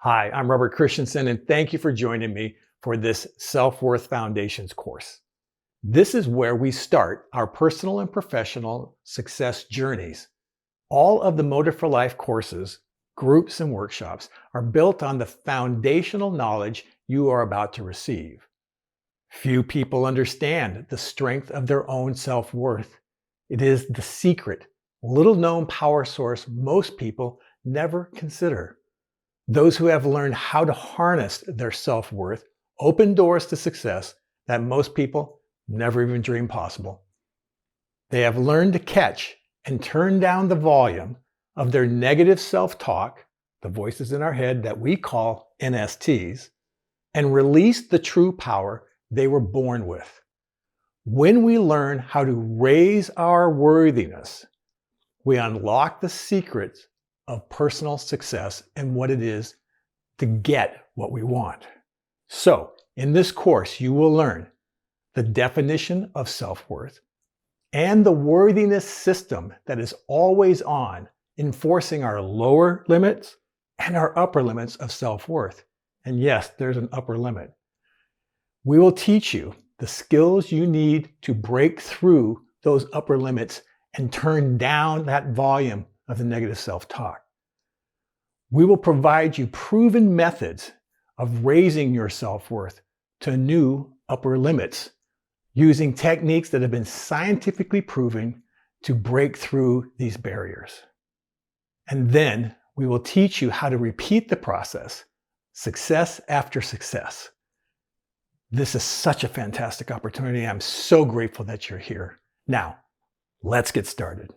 Hi, I'm Robert Christensen, and thank you for joining me for this Self-Worth Foundations course. This is where we start our personal and professional success journeys. All of the Motive for Life courses, groups, and workshops are built on the foundational knowledge you are about to receive. Few people understand the strength of their own self-worth. It is the secret, little-known power source most people never consider. Those who have learned how to harness their self-worth open doors to success that most people never even dream possible. They have learned to catch and turn down the volume of their negative self-talk, the voices in our head that we call NSTs, and release the true power they were born with. When we learn how to raise our worthiness, we unlock the secrets of personal success and what it is to get what we want. So, in this course, you will learn the definition of self-worth and the worthiness system that is always on, enforcing our lower limits and our upper limits of self-worth. And yes, there's an upper limit. We will teach you the skills you need to break through those upper limits and turn down that volume of the negative self-talk. We will provide you proven methods of raising your self-worth to new upper limits using techniques that have been scientifically proven to break through these barriers. And then we will teach you how to repeat the process, success after success. This is such a fantastic opportunity. I'm so grateful that you're here. Now, let's get started.